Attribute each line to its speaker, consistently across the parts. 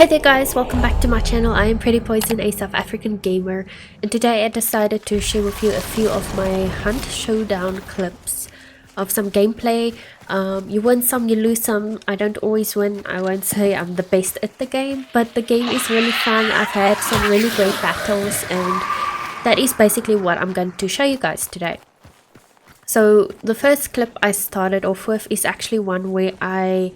Speaker 1: Hey there guys, welcome back to my channel. I am Pretty Poison, a South African gamer, and today I decided to share with you a few of my Hunt Showdown clips of some gameplay. You win some, you lose some. I don't always win. I won't say I'm the best at the game, but the game is really fun. I've had some really great battles, and that is basically what I'm going to show you guys today. So the first clip I started off with is actually one where I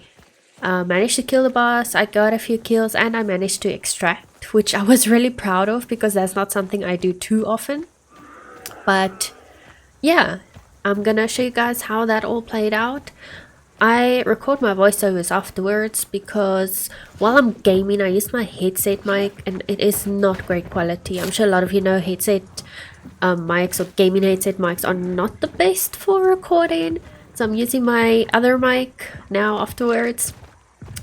Speaker 1: managed to kill the boss. I got a few kills and I managed to extract, which I was really proud of because that's not something I do too often. But yeah, I'm gonna show you guys how that all played out. I record my voiceovers afterwards because while I'm gaming I use my headset mic and it is not great quality. I'm sure a lot of you know headset mics or gaming headset mics are not the best for recording. So I'm using my other mic now afterwards,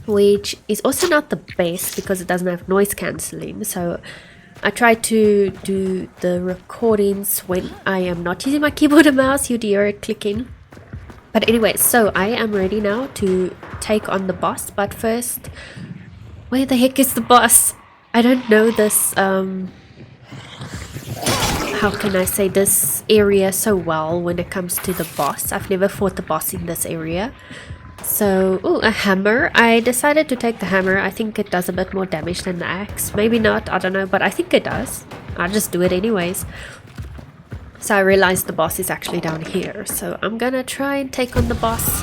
Speaker 1: which is also not the best because it doesn't have noise cancelling. So I try to do the recordings when I am not using my keyboard and mouse. You'd hear it clicking. But anyway, so I am ready now to take on the boss. But first, where the heck is the boss? I don't know this, how can I say, this area so well when it comes to the boss. I've never fought the boss in this area. So, ooh, a hammer. I decided to take the hammer. I think it does a bit more damage than the axe. Maybe not, I don't know, but I think it does. I'll just do it anyways. So I realized the boss is actually down here. So I'm gonna try and take on the boss.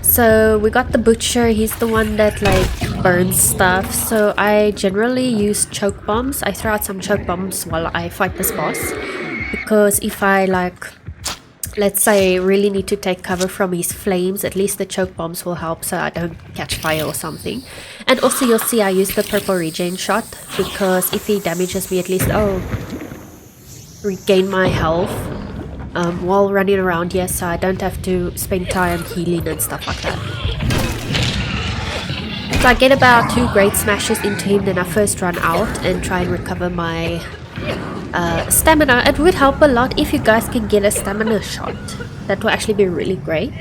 Speaker 1: So we got the butcher. He's the one that like burns stuff. So I generally use choke bombs. I throw out some choke bombs while I fight this boss. Because if I like, let's say, really need to take cover from his flames, at least the choke bombs will help so I don't catch fire or something. And also you'll see I use the purple regen shot because if he damages me, at least I'll regain my health while running around here, so I don't have to spend time healing and stuff like that. So I get about 2 great smashes into him, then I first run out and try and recover my stamina. It would help a lot if you guys can get a stamina shot. That will actually be really great.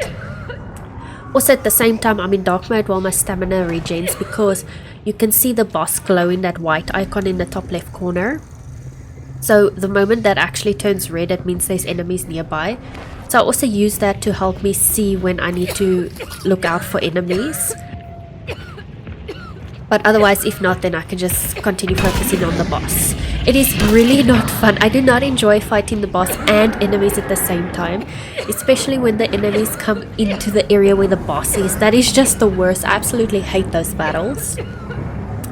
Speaker 1: Also at the same time I'm in dark mode while my stamina regens because you can see the boss glowing that white icon in the top left corner. So the moment that actually turns red, it means there's enemies nearby. So I also use that to help me see when I need to look out for enemies. But otherwise, if not, then I can just continue focusing on the boss. It is really not fun. I do not enjoy fighting the boss and enemies at the same time. Especially when the enemies come into the area where the boss is. That is just the worst. I absolutely hate those battles.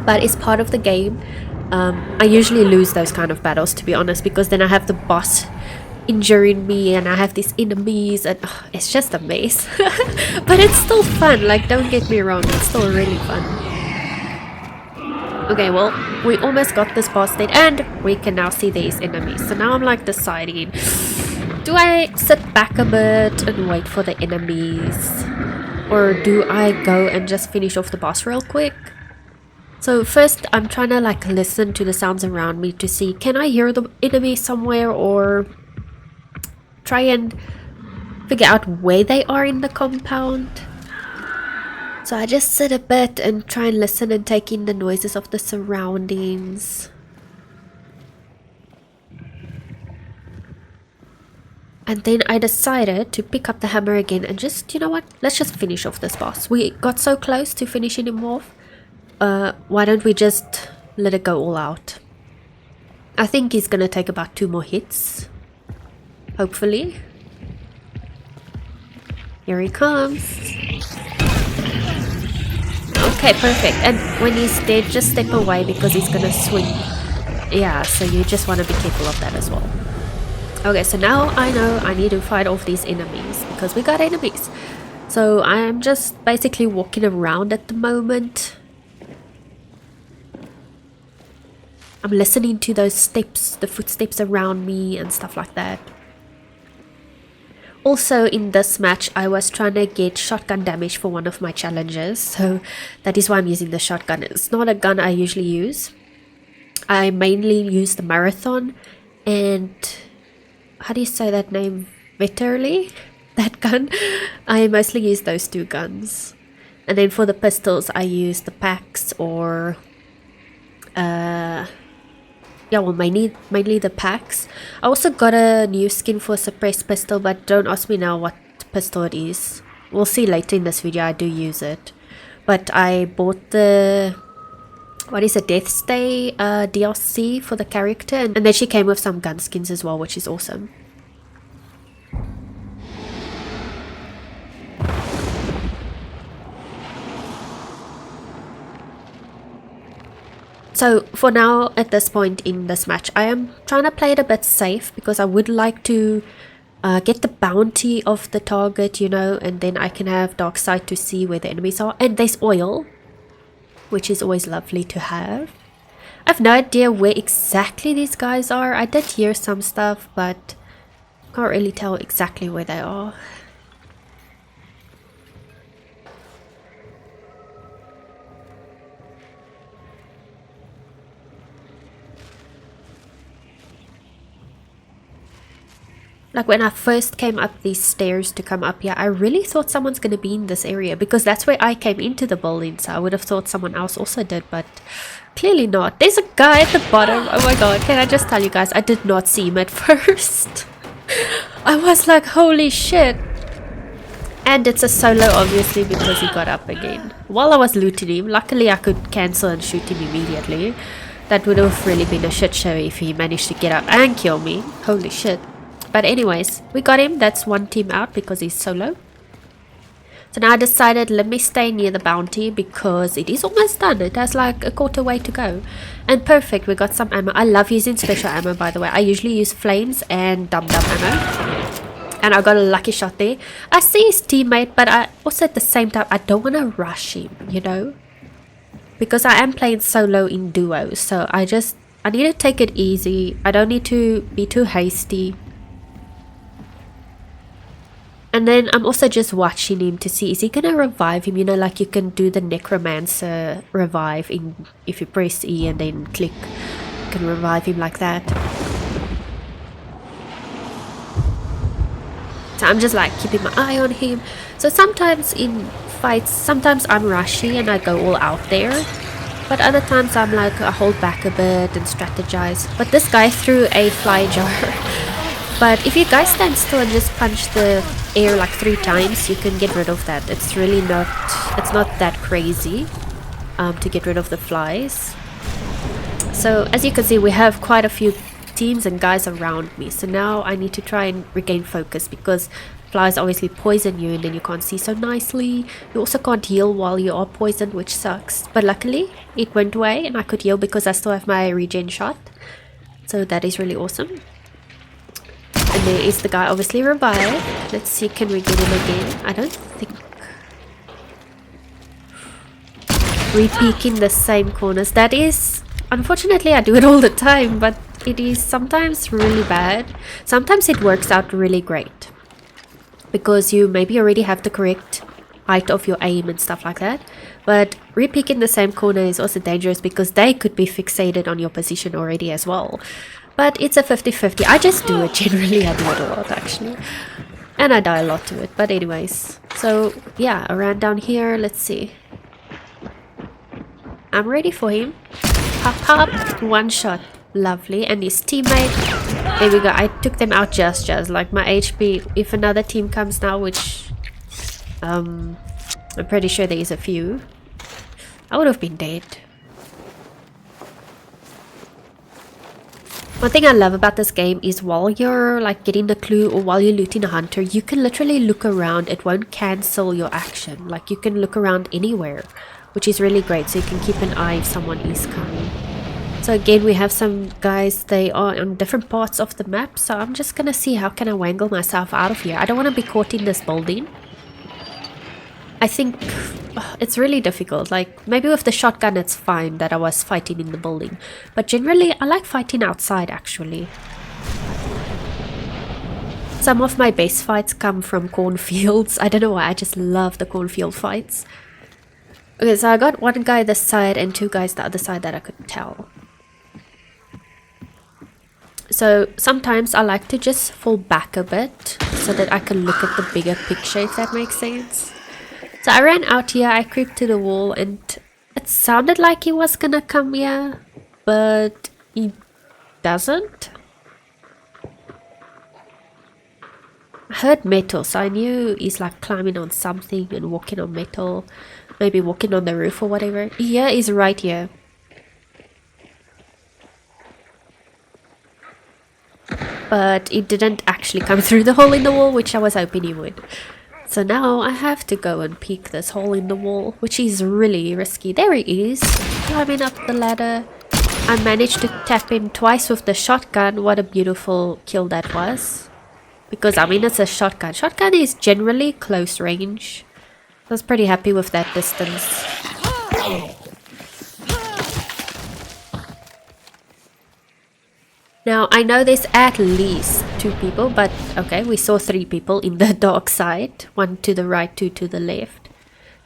Speaker 1: But it's part of the game. I usually lose those kind of battles, to be honest, because then I have the boss injuring me and I have these enemies and it's just a mess. But it's still fun, like, don't get me wrong, it's still really fun. Okay, well, we almost got this boss dead and we can now see these enemies. So now I'm like deciding, do I sit back a bit and wait for the enemies, or do I go and just finish off the boss real quick? So first I'm trying to like listen to the sounds around me to see, can I hear the enemy somewhere, or try and figure out where they are in the compound. So I just sit a bit and try and listen and take in the noises of the surroundings. And then I decided to pick up the hammer again and just, you know what, let's just finish off this boss. We got so close to finishing him off. Why don't we just let it go all out? I think he's gonna take about 2 more hits. Hopefully. Here he comes. Okay, perfect. And when he's dead, just step away because he's gonna swing. Yeah, so you just want to be careful of that as well. Okay, so now I know I need to fight off these enemies because we got enemies. So I'm just basically walking around at the moment. I'm listening to those steps, the footsteps around me and stuff like that. Also in this match I was trying to get shotgun damage for one of my challenges, so that is why I'm using the shotgun. It's not a gun I usually use. I mainly use the marathon and, how do you say that name? Vetterli? That gun? I mostly use those 2 guns. And then for the pistols I use the packs or yeah, well, mainly the packs. I also got a new skin for suppressed pistol, but don't ask me now what pistol it is. We'll see later in this video. I do use it, but I bought the, what is it, Death Stay DLC for the character, and then she came with some gun skins as well, which is awesome. So for now, at this point in this match, I am trying to play it a bit safe because I would like to get the bounty of the target, you know, and then I can have dark sight to see where the enemies are. And there's oil, which is always lovely to have. I have no idea where exactly these guys are. I did hear some stuff, but can't really tell exactly where they are. Like when I first came up these stairs to come up here, I really thought someone's going to be in this area because that's where I came into the building. So I would have thought someone else also did, but clearly not. There's a guy at the bottom. Oh my god, can I just tell you guys, I did not see him at first. I was like, holy shit. And it's a solo, obviously, because he got up again. While I was looting him, luckily I could cancel and shoot him immediately. That would have really been a shit show if he managed to get up and kill me. Holy shit. But anyways, we got him. That's one team out because he's solo. So now I decided, let me stay near the bounty because it is almost done. It has like a quarter way to go. And perfect, we got some ammo. I love using special ammo, by the way. I usually use flames and dum-dum ammo. And I got a lucky shot there. I see his teammate, but I also at the same time, I don't want to rush him, you know. Because I am playing solo in duos. So I need to take it easy. I don't need to be too hasty. And then I'm also just watching him to see, is he going to revive him? You know, like you can do the necromancer revive if you press E and then click. You can revive him like that. So I'm just like keeping my eye on him. So sometimes in fights, sometimes I'm rushy and I go all out there. But other times I'm like, I hold back a bit and strategize. But this guy threw a fly jar. But if you guys stand still and just punch the air like 3 times, you can get rid of that. It's really not, it's not that crazy to get rid of the flies. So as you can see, we have quite a few teams and guys around me. So now I need to try and regain focus because flies obviously poison you and then you can't see so nicely. You also can't heal while you are poisoned, which sucks. But luckily it went away and I could heal because I still have my regen shot. So that is really awesome. And there is the guy obviously revived. Let's see, can we get him again? I don't think. Re-peeking the same corners. That is, unfortunately I do it all the time, but it is sometimes really bad. Sometimes it works out really great. Because you maybe already have the correct height of your aim and stuff like that. But re-peeking the same corner is also dangerous because they could be fixated on your position already as well. But it's a 50-50. I just do it. Generally, I do it a lot, actually. And I die a lot to it. But anyways. So, yeah. I ran down here. Let's see. I'm ready for him. Pop, pop. One shot. Lovely. And his teammate. There we go. I took them out just. Like my HP. If another team comes now, which... I'm pretty sure there is a few. I would have been dead. One thing I love about this game is while you're like getting the clue or while you're looting a hunter, you can literally look around. It won't cancel your action. Like you can look around anywhere, which is really great. So you can keep an eye if someone is coming. So again, we have some guys, they are on different parts of the map. So I'm just going to see how can I wangle myself out of here. I don't want to be caught in this building. I think it's really difficult. Like maybe with the shotgun it's fine that I was fighting in the building, but generally I like fighting outside actually. Some of my best fights come from cornfields. I don't know why, I just love the cornfield fights. Okay, so I got one guy this side and 2 guys the other side that I could tell. So sometimes I like to just fall back a bit so that I can look at the bigger picture, if that makes sense. So I ran out here, I creeped to the wall and it sounded like he was gonna come here. but he doesn't. I heard metal, so I knew he's like climbing on something and walking on metal. Maybe walking on the roof or whatever. Here is right here. But it didn't actually come through the hole in the wall, which I was hoping he would. So now I have to go and peek this hole in the wall, which is really risky. There he is, climbing up the ladder. I managed to tap him twice with the shotgun. What a beautiful kill that was. Because, I mean, it's a shotgun. Shotgun is generally close range. I was pretty happy with that distance. Now, I know there's at least 2 people, but okay, we saw 3 people in the dark side. 1 to the right, 2 to the left.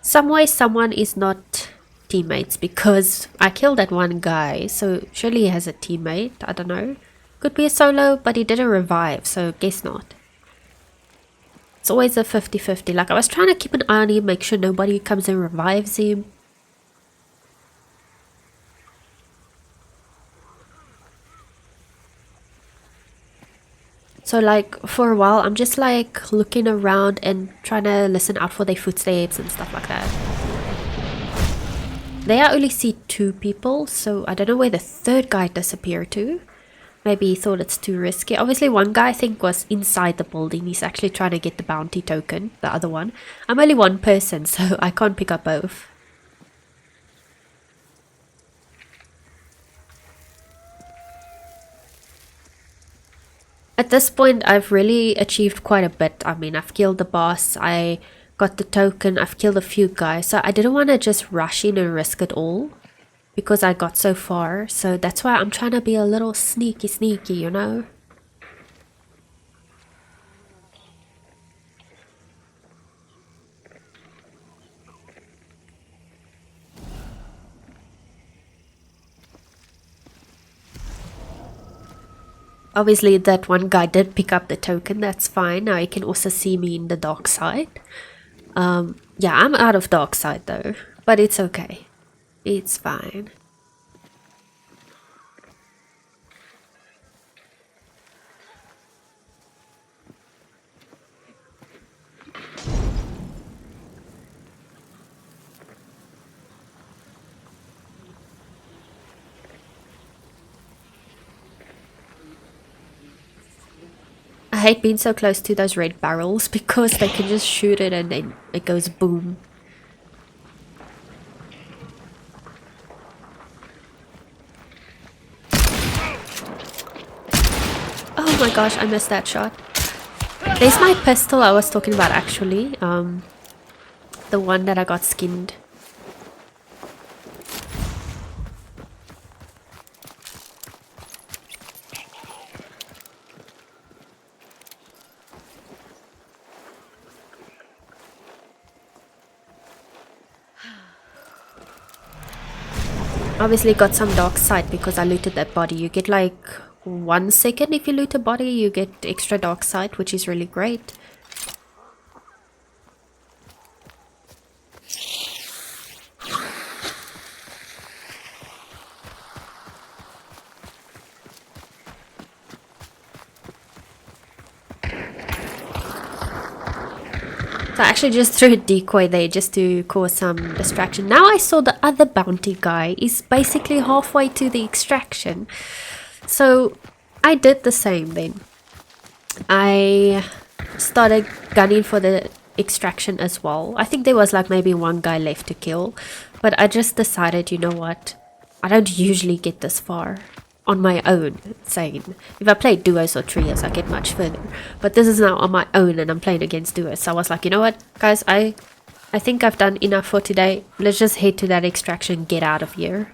Speaker 1: Some way someone is not teammates, because I killed that one guy, so surely he has a teammate. I don't know. Could be a solo, but he didn't revive, so guess not. It's always a 50-50. Like, I was trying to keep an eye on him, make sure nobody comes and revives him. So like for a while I'm just like looking around and trying to listen out for their footsteps and stuff like that. There I only see 2 people, so I don't know where the 3rd guy disappeared to. Maybe he thought it's too risky. Obviously one guy I think was inside the building. He's actually trying to get the bounty token, the other one. I'm only one person, so I can't pick up both. At this point, I've really achieved quite a bit. I mean, I've killed the boss, I got the token, I've killed a few guys. So I didn't want to just rush in and risk it all because I got so far. So that's why I'm trying to be a little sneaky, you know? Obviously that one guy did pick up the token, that's fine. Now he can also see me in the dark side. Yeah, I'm out of dark side though, but it's okay. It's fine. I hate being so close to those red barrels because they can just shoot it and then it goes boom. Oh my gosh, I missed that shot. There's my pistol I was talking about actually. The one that I got skinned. Obviously got some dark side because I looted that body. You get like 1 second if you loot a body, you get extra dark side, which is really great. So I actually just threw a decoy there just to cause some distraction. Now I saw the other bounty guy is basically halfway to the extraction. So I did the same then. I started gunning for the extraction as well. I think there was like maybe 1 guy left to kill. But I just decided, you know what? I don't usually get this far on my own. Insane. If I played duos or trios, I get much further. But this is now on my own and I'm playing against duos. So I was like, you know what, guys, I think I've done enough for today. Let's just head to that extraction, get out of here.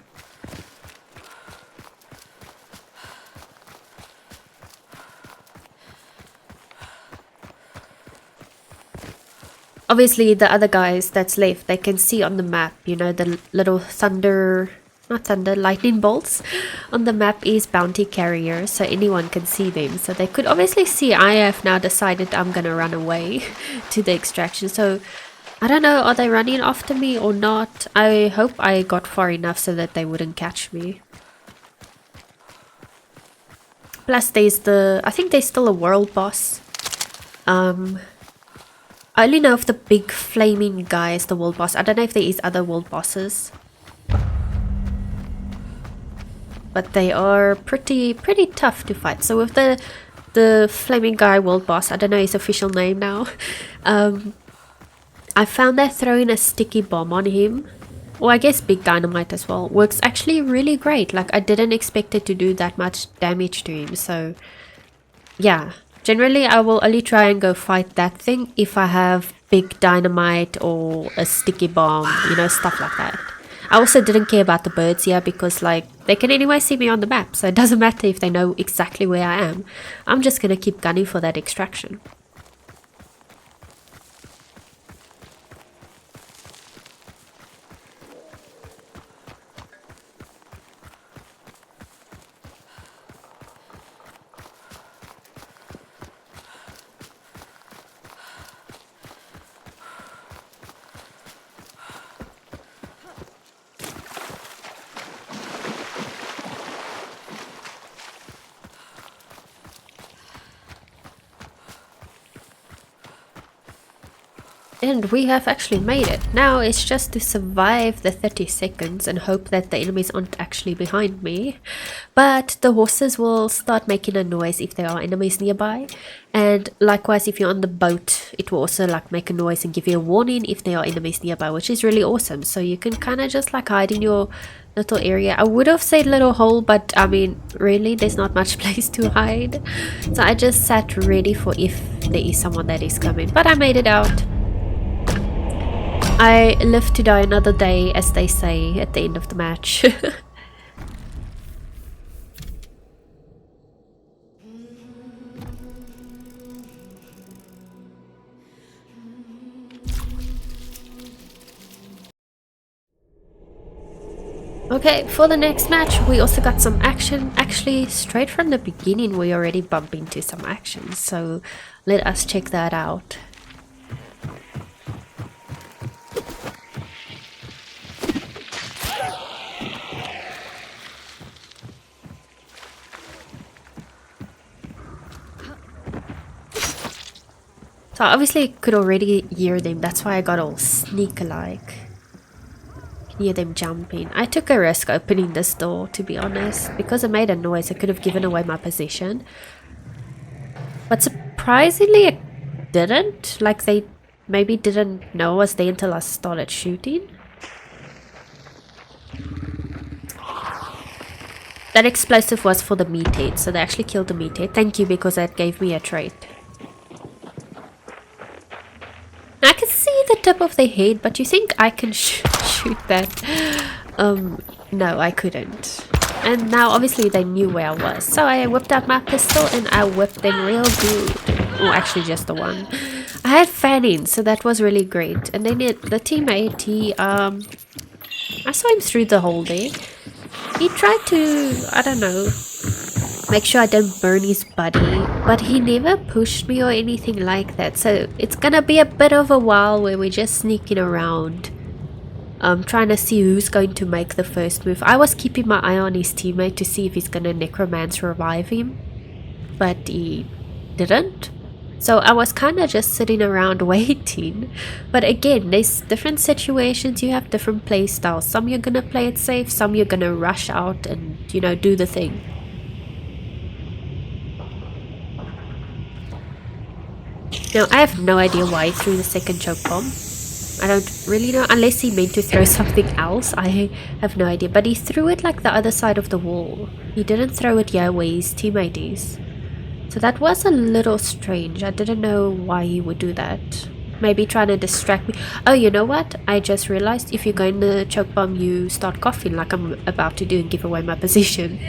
Speaker 1: Obviously, the other guys that's left, they can see on the map, you know, the little lightning bolts on the map is bounty carriers, so anyone can see them. So they could obviously see I have now decided I'm gonna run away to the extraction. So I don't know, are they running after me or not? I hope I got far enough so that they wouldn't catch me. Plus there's I think there's still a world boss. I only know of the big flaming guy is the world boss. I don't know if there is other world bosses. But they are pretty tough to fight. So with the flaming guy world boss, I don't know his official name now. I found that throwing a sticky bomb on him, or I guess big dynamite as well, works actually really great. Like, I didn't expect it to do that much damage to him. So yeah, generally I will only try and go fight that thing if I have big dynamite or a sticky bomb, you know, stuff like that. I also didn't care about the birds here because, like, they can anyway see me on the map, so it doesn't matter if they know exactly where I am. I'm just gonna keep gunning for that extraction. And we have actually made it. Now it's just to survive the 30 seconds and hope that the enemies aren't actually behind me. But the horses will start making a noise if there are enemies nearby. And likewise, if you're on the boat, it will also like make a noise and give you a warning if there are enemies nearby, which is really awesome. So you can kind of just like hide in your little area. I would have said little hole, but I mean, really, there's not much place to hide. So I just sat ready for if there is someone that is coming. But I made it out. I live to die another day, as they say at the end of the match. Okay, for the next match we also got some action. Actually, straight from the beginning we already bump into some action, so let us check that out. So I obviously could already hear them, that's why I got all sneak-alike. Hear them jumping. I took a risk opening this door, to be honest. Because it made a noise, I could have given away my position. But surprisingly it didn't. Like, they maybe didn't know I was there until I started shooting. That explosive was for the meathead, so they actually killed the meathead. Thank you, because that gave me a trait. I can see the tip of their head, but you think I can shoot that? No, I couldn't. And now obviously they knew where I was, so I whipped out my pistol and I whipped them real good. Well, actually just the one. I had fanning, so that was really great. And then the teammate, he I saw him through the hole there. He tried to, I don't know, make sure I don't burn his body, but he never pushed me or anything like that. So it's gonna be a bit of a while where we're just sneaking around, trying to see who's going to make the first move. I was keeping my eye on his teammate to see if he's gonna necromance revive him, but he didn't. So I was kind of just sitting around waiting. But again, there's different situations, you have different play styles. Some you're gonna play it safe, some you're gonna rush out and, you know, do the thing. Now, I have no idea why he threw the second choke bomb. I don't really know, unless he meant to throw something else. I have no idea. But he threw it like the other side of the wall. He didn't throw it here where his teammate is. So that was a little strange. I didn't know why he would do that. Maybe trying to distract me. Oh, you know what? I just realized if you go in the choke bomb, you start coughing like I'm about to do and give away my position.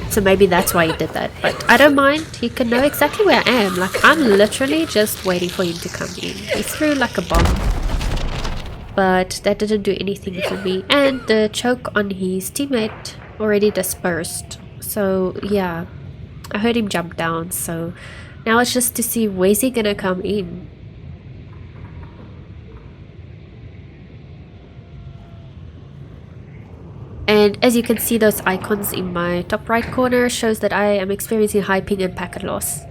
Speaker 1: So maybe that's why he did that. But I don't mind. He can know exactly where I am. Like, I'm literally just waiting for him to come in. He threw like a bomb. But that didn't do anything for me. And the choke on his teammate already dispersed. So yeah, I heard him jump down. So now it's just to see where's he gonna come in. And as you can see, those icons in my top right corner shows that I am experiencing high ping and packet loss.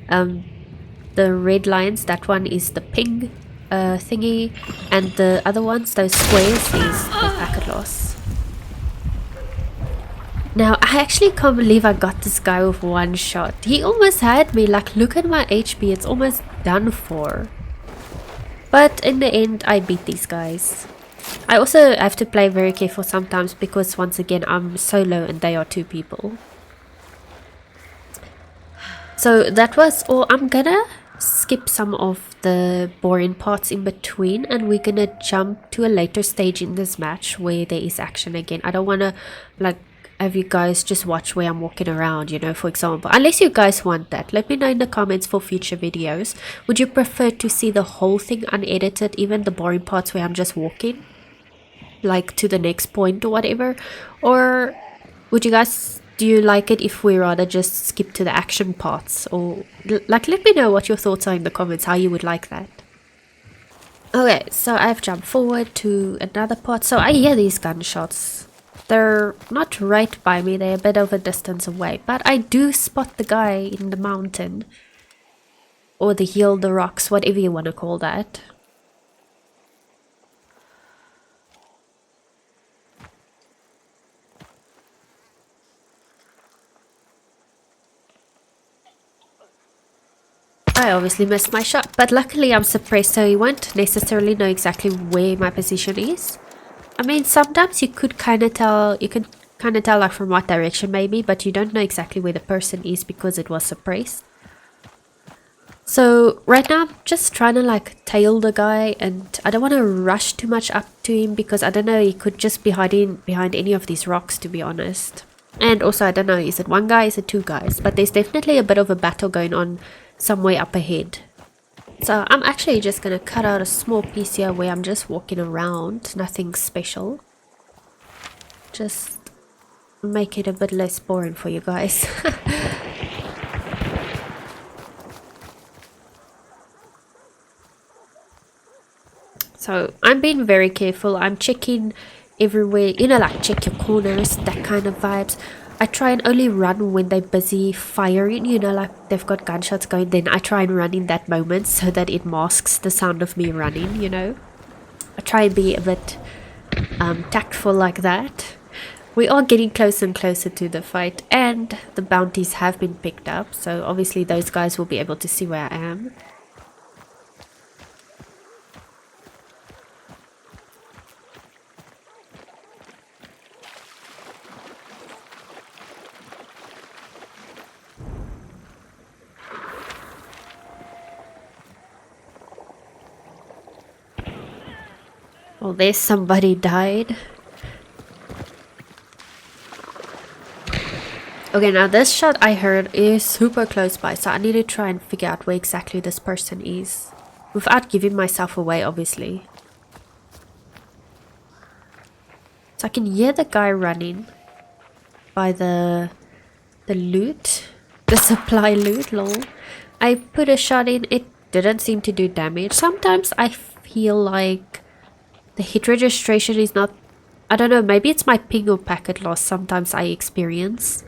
Speaker 1: The red lines, that one is the ping thingy, and the other ones, those squares, is the packet loss. Now, I actually can't believe I got this guy with one shot. He almost had me. Like, look at my HP, it's almost done for. But in the end, I beat these guys. I also have to play very careful sometimes because once again I'm solo and they are two people. So that was all. I'm gonna skip some of the boring parts in between and we're gonna jump to a later stage in this match where there is action again. I don't wanna like have you guys just watch where I'm walking around, you know, for example. Unless you guys want that, let me know in the comments for future videos. Would you prefer to see the whole thing unedited, even the boring parts where I'm just walking? Like to the next point or whatever, or would you guys, do you like it if we rather just skip to the action parts, or like let me know what your thoughts are in the comments, how you would like that. Okay, so I've jumped forward to another part. So I hear these gunshots. They're not right by me, they're a bit of a distance away, but I do spot the guy in the mountain or the hill, the rocks, whatever you want to call that. I obviously missed my shot, but luckily I'm suppressed, so he won't necessarily know exactly where my position is. I mean, sometimes you could kind of tell, like from what direction maybe, but you don't know exactly where the person is because it was suppressed. So right now I'm just trying to like tail the guy, and I don't want to rush too much up to him because I don't know, he could just be hiding behind any of these rocks, to be honest. And also I don't know, is it one guy, is it two guys? But there's definitely a bit of a battle going on somewhere up ahead. So I'm actually just gonna cut out a small piece here where I'm just walking around, nothing special. Just make it a bit less boring for you guys. So I'm being very careful, I'm checking everywhere, you know, like check your corners, that kind of vibes. I try and only run when they're busy firing, you know, like they've got gunshots going, then I try and run in that moment so that it masks the sound of me running, you know. I try and be a bit tactful like that. We are getting closer and closer to the fight, and the bounties have been picked up, so obviously those guys will be able to see where I am. Well, there's somebody died. Okay, now this shot I heard is super close by, so I need to try and figure out where exactly this person is. Without giving myself away, obviously. So I can hear the guy running by the loot. The supply loot, lol. I put a shot in, it didn't seem to do damage. Sometimes I feel like the hit registration is not, I don't know, maybe it's my ping or packet loss sometimes I experience.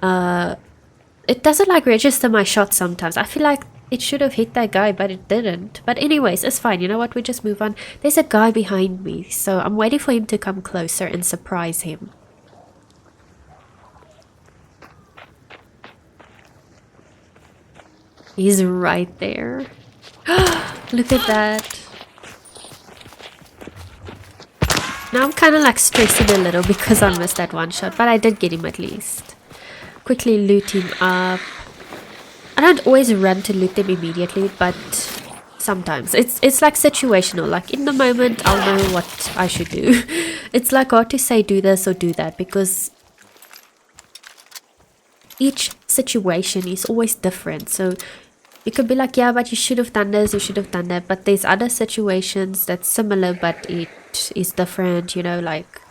Speaker 1: It doesn't like register my shot sometimes. I feel like it should have hit that guy, but it didn't. But anyways, it's fine, you know what, we just move on. There's a guy behind me, so I'm waiting for him to come closer and surprise him. He's right there. Look at that. Now I'm kind of like stressing a little because I missed that one shot, but I did get him at least. Quickly loot him up. I don't always run to loot them immediately, but sometimes. It's like situational, like in the moment I'll know what I should do. It's like hard to say do this or do that because each situation is always different. So you could be like, yeah, but you should have done this, you should have done that, but there's other situations that's similar but it is different, you know, like,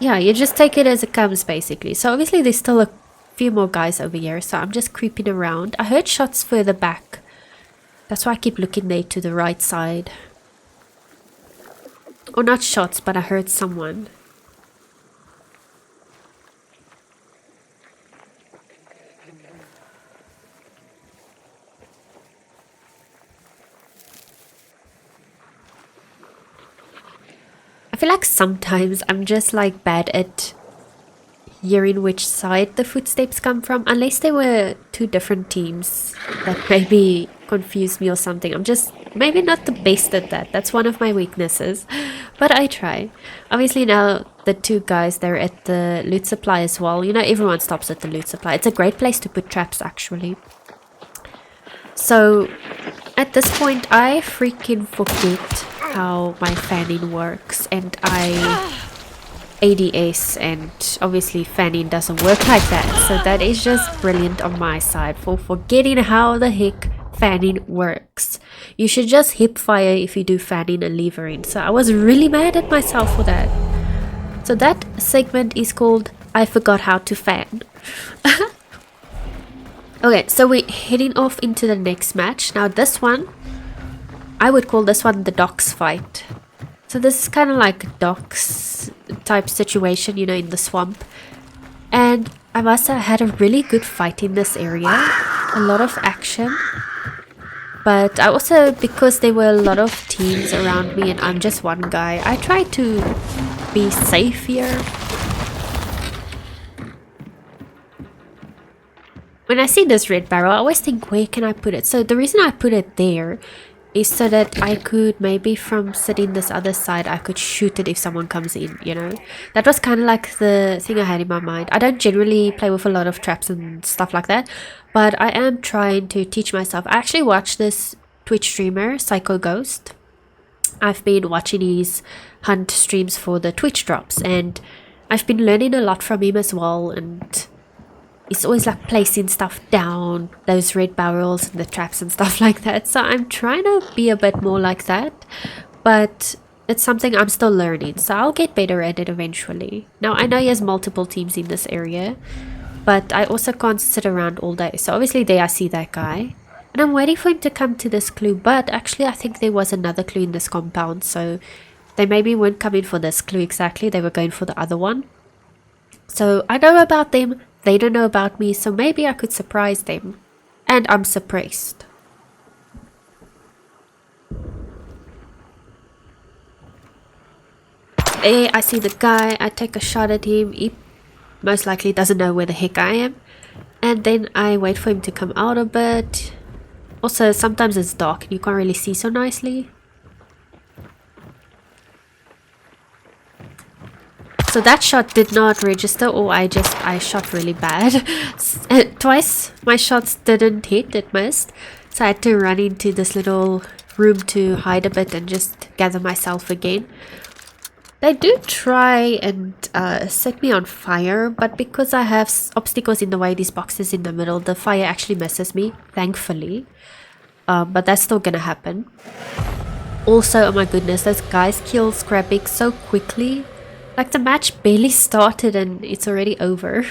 Speaker 1: yeah, you just take it as it comes basically. So obviously there's still a few more guys over here, so I'm just creeping around. I heard shots further back, that's why I keep looking there to the right side. Or not shots, but I heard someone. I feel like sometimes I'm just like bad at hearing which side the footsteps come from, unless they were two different teams that maybe confuse me or something. I'm just maybe not the best at that. That's one of my weaknesses, but I try. Obviously now the two guys, they're at the loot supply as well. You know, everyone stops at the loot supply. It's a great place to put traps actually. So at this point I freaking forget how my fanning works, and I ADS, and obviously fanning doesn't work like that. So that is just brilliant on my side for forgetting how the heck fanning works. You should just hip fire if you do fanning and levering. So I was really mad at myself for that. So that segment is called I Forgot How to Fan. Okay, so we're heading off into the next match. Now this one, I would call this one the docks fight. So this is kind of like a docks type situation, you know, in the swamp. And I must have had a really good fight in this area. A lot of action. But I also, because there were a lot of teams around me and I'm just one guy, I tried to be safe here. When I see this red barrel, I always think, where can I put it? So the reason I put it there is so that I could maybe from sitting this other side, I could shoot it if someone comes in, you know. That was kind of like the thing I had in my mind. I don't generally play with a lot of traps and stuff like that, but I am trying to teach myself. I actually watched this Twitch streamer, Psycho Ghost. I've been watching his hunt streams for the Twitch drops, and I've been learning a lot from him as well, and it's always like placing stuff down, those red barrels and the traps and stuff like that. So I'm trying to be a bit more like that, but it's something I'm still learning, so I'll get better at it eventually. Now I know he has multiple teams in this area, but I also can't sit around all day. So obviously there I see that guy, and I'm waiting for him to come to this clue, but actually I think there was another clue in this compound, so they maybe weren't coming for this clue exactly, they were going for the other one. So I know about them, they don't know about me, so maybe I could surprise them. And I'm suppressed. There, I see the guy, I take a shot at him, he most likely doesn't know where the heck I am. And then I wait for him to come out a bit. Also, sometimes it's dark and you can't really see so nicely. So that shot did not register, or I shot really bad. Twice my shots didn't hit, it missed. So I had to run into this little room to hide a bit and just gather myself again. They do try and set me on fire, but because I have obstacles in the way, these boxes in the middle, the fire actually misses me, thankfully. But that's still gonna happen. Also, oh my goodness, those guys kill Scrappic so quickly. Like the match barely started and it's already over.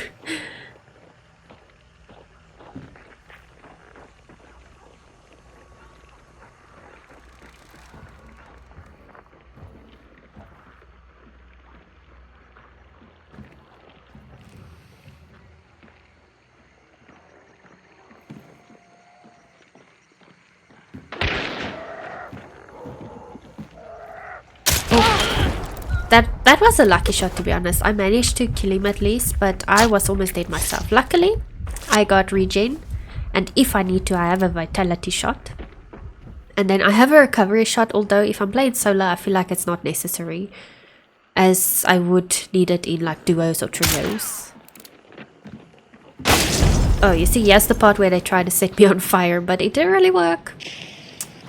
Speaker 1: That was a lucky shot, to be honest. I managed to kill him at least, but I was almost dead myself. Luckily, I got regen, and if I need to, I have a vitality shot. And then I have a recovery shot, although if I'm playing solo, I feel like it's not necessary, as I would need it in like duos or trios. Oh, you see, here's the part where they try to set me on fire, but it didn't really work,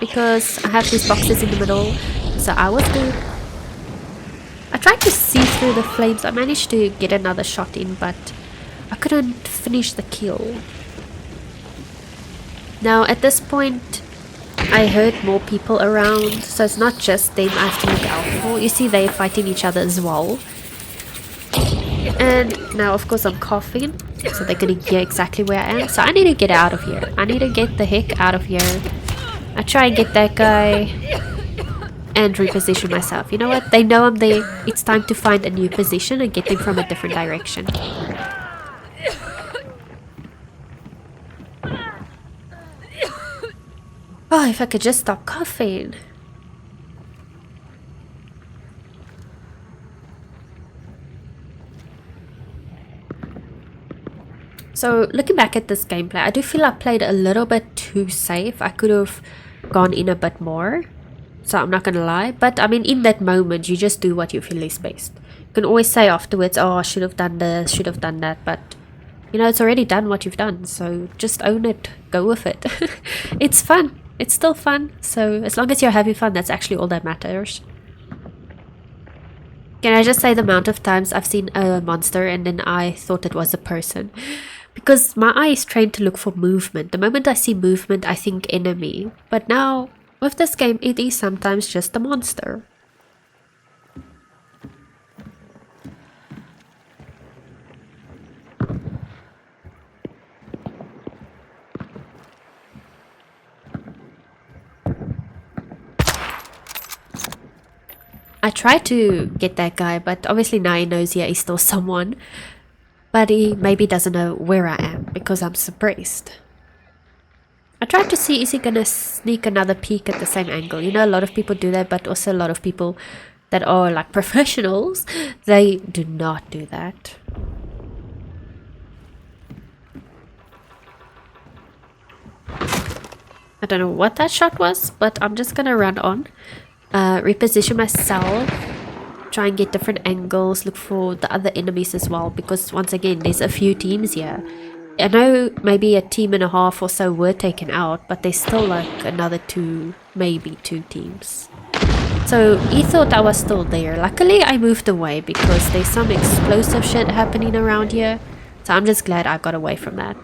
Speaker 1: because I have these boxes in the middle, so I was good. I tried to see through the flames. I managed to get another shot in, but I couldn't finish the kill. Now at this point, I heard more people around, so it's not just them I have to look out for. You see, they're fighting each other as well. And now of course I'm coughing, so they're gonna hear exactly where I am. So I need to get out of here. I need to get the heck out of here. I try and get that guy and reposition myself. You know what? They know I'm there. It's time to find a new position and get them from a different direction. Oh, if I could just stop coughing. So looking back at this gameplay, I do feel I played a little bit too safe. I could have gone in a bit more. So I'm not gonna lie. But I mean, in that moment, you just do what you feel is best. You can always say afterwards, oh, I should have done this, should have done that. But, you know, it's already done what you've done. So just own it. Go with it. It's fun. It's still fun. So as long as you're having fun, that's actually all that matters. Can I just say the amount of times I've seen a monster and then I thought it was a person? Because my eye is trained to look for movement. The moment I see movement, I think enemy. But now, with this game, it is sometimes just a monster. I tried to get that guy, but obviously now he knows here is still someone. But he maybe doesn't know where I am because I'm suppressed. I tried to see, is he gonna sneak another peek at the same angle? You know, a lot of people do that, but also a lot of people that are like professionals, they do not do that. I don't know what that shot was, but I'm just gonna run on. Reposition myself. Try and get different angles, look for the other enemies as well, because once again there's a few teams here. I know maybe a team and a half or so were taken out, but there's still like another two, maybe two teams. So he thought I was still there. Luckily I moved away because there's some explosive shit happening around here, so I'm just glad I got away from that.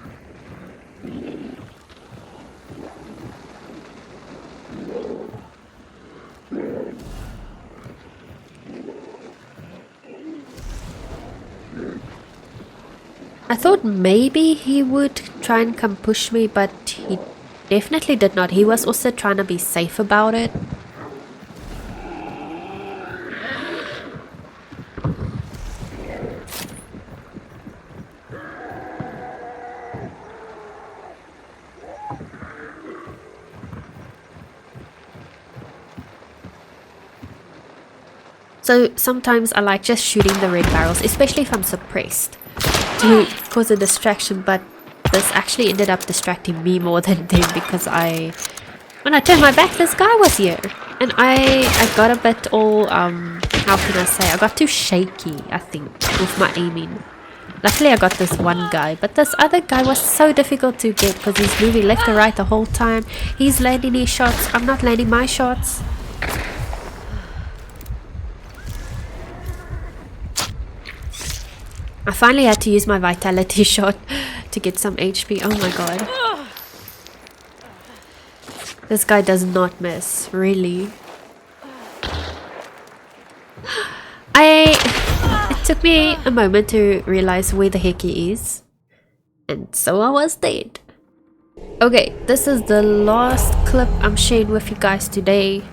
Speaker 1: I thought maybe he would try and come push me, but he definitely did not. He was also trying to be safe about it. So sometimes I like just shooting the red barrels, especially if I'm suppressed, to cause a distraction, but this actually ended up distracting me more than them because when I turned my back, this guy was here. And I got a bit all, how can I say, I got too shaky, I think, with my aiming. Luckily I got this one guy, but this other guy was so difficult to get because he's moving left and right the whole time. He's landing his shots, I'm not landing my shots. I finally had to use my vitality shot to get some HP. Oh my god. This guy does not miss, really. It took me a moment to realize where the heck he is. And so I was dead. Okay, this is the last clip I'm sharing with you guys today.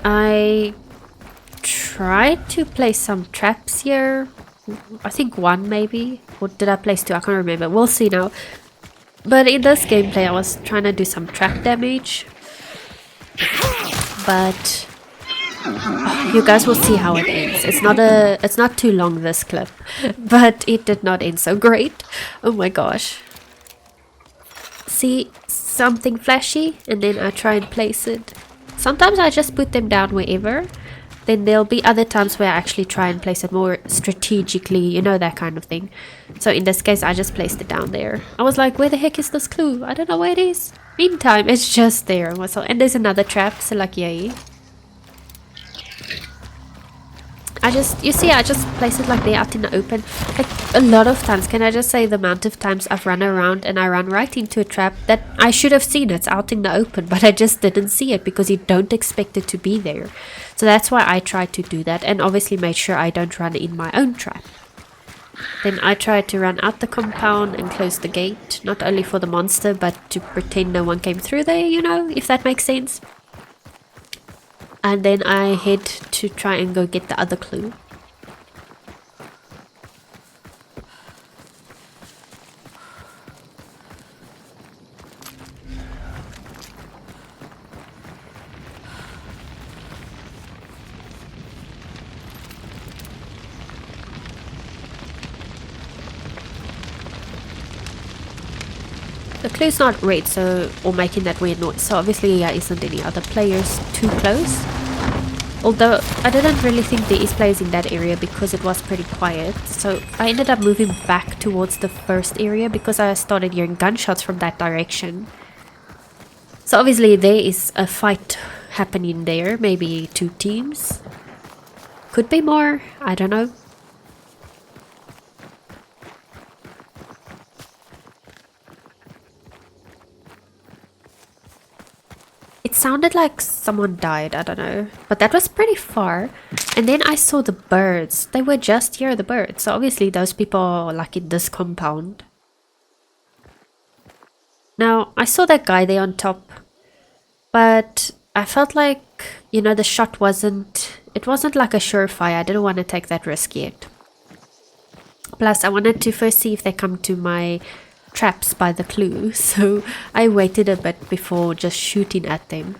Speaker 1: I tried to place some traps here. I think one maybe. Or did I place two? I can't remember. We'll see now. But in this gameplay I was trying to do some trap damage. But you guys will see how it ends. It's not too long, this clip. But it did not end so great. Oh my gosh. See something flashy and then I try and place it. Sometimes I just put them down wherever. Then there'll be other times where I actually try and place it more strategically, you know, that kind of thing. So in this case, I just placed it down there. I was like, where the heck is this clue? I don't know where it is. Meantime, it's just there. And there's another trap, so like, yay. I just place it like there out in the open. Like a lot of times, can I just say the amount of times I've run around and I run right into a trap that I should have seen it's out in the open, but I just didn't see it because you don't expect it to be there. So that's why I tried to do that and obviously made sure I don't run in my own trap. Then I tried to run out the compound and close the gate, not only for the monster, but to pretend no one came through there, you know, if that makes sense. And then I head to try and go get the other clue. The clue's not red, so, or making that weird noise, so obviously there isn't any other players too close. Although I didn't really think there is players in that area because it was pretty quiet, so I ended up moving back towards the first area because I started hearing gunshots from that direction. So obviously there is a fight happening there, maybe 2 teams. Could be more, I don't know. It sounded like someone died, I don't know. But that was pretty far. And then I saw the birds. They were just here, the birds. So obviously those people are like in this compound. Now, I saw that guy there on top. But I felt like, you know, the shot wasn't... It wasn't like a surefire. I didn't want to take that risk yet. Plus, I wanted to first see if they come to my traps by the clue, so I waited a bit before just shooting at them.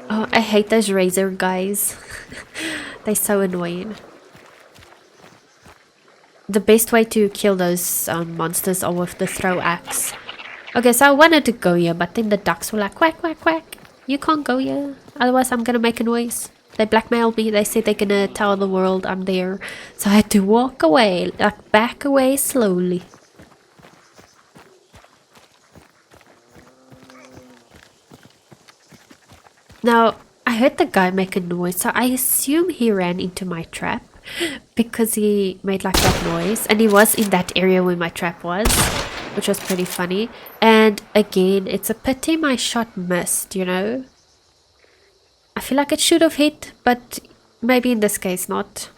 Speaker 1: Oh, I hate those razor guys. They're so annoying. The best way to kill those monsters are with the throw axe. Okay, so I wanted to go here, but then the ducks were like, quack, quack, quack. You can't go here, otherwise I'm gonna make a noise. They blackmailed me, they said they're gonna tell the world I'm there. So I had to walk away, like back away slowly. Now, I heard the guy make a noise, so I assume he ran into my trap. Because he made like that noise, and he was in that area where my trap was, which was pretty funny. And again, it's a pity my shot missed, you know. I feel like it should have hit, but maybe in this case not.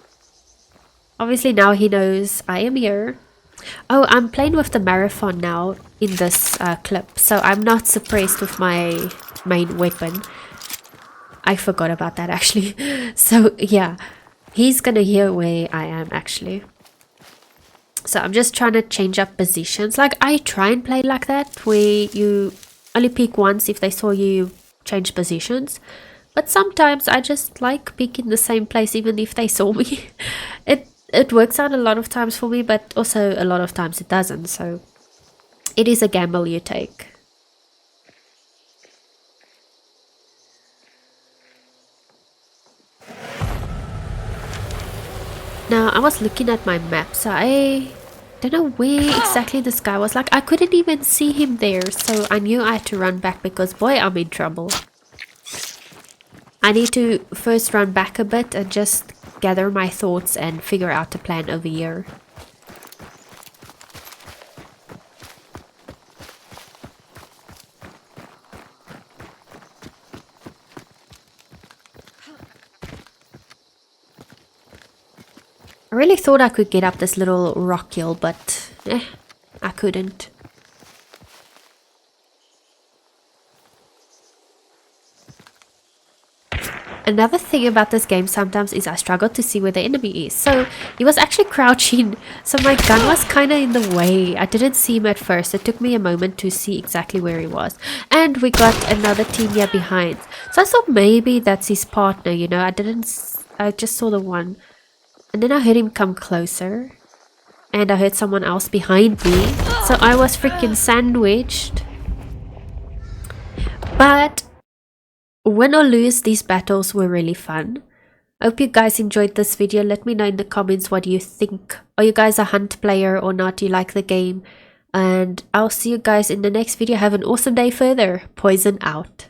Speaker 1: Obviously now he knows I am here. Oh, I'm playing with the marathon now in this clip, so I'm not suppressed with my main weapon. I forgot about that actually. So yeah, he's gonna hear where I am actually. So I'm just trying to change up positions. Like I try and play like that, where you only peek once. If they saw you, change positions. But sometimes I just like peeking the same place even if they saw me. It works out a lot of times for me, but also a lot of times it doesn't. So it is a gamble you take. Now, I was looking at my map, so I don't know where exactly this guy was. Like, I couldn't even see him there, so I knew I had to run back because, boy, I'm in trouble. I need to first run back a bit and just gather my thoughts and figure out a plan over here. I really thought I could get up this little rock hill, but I couldn't. Another thing about this game sometimes is I struggle to see where the enemy is. So he was actually crouching, so my gun was kind of in the way. I didn't see him at first. It took me a moment to see exactly where he was. And we got another team here behind. So I thought maybe that's his partner, you know. I just saw the one. And then I heard him come closer. And I heard someone else behind me. So I was freaking sandwiched. But win or lose, these battles were really fun. I hope you guys enjoyed this video. Let me know in the comments what you think. Are you guys a Hunt player or not? Do you like the game? And I'll see you guys in the next video. Have an awesome day further. Poison out.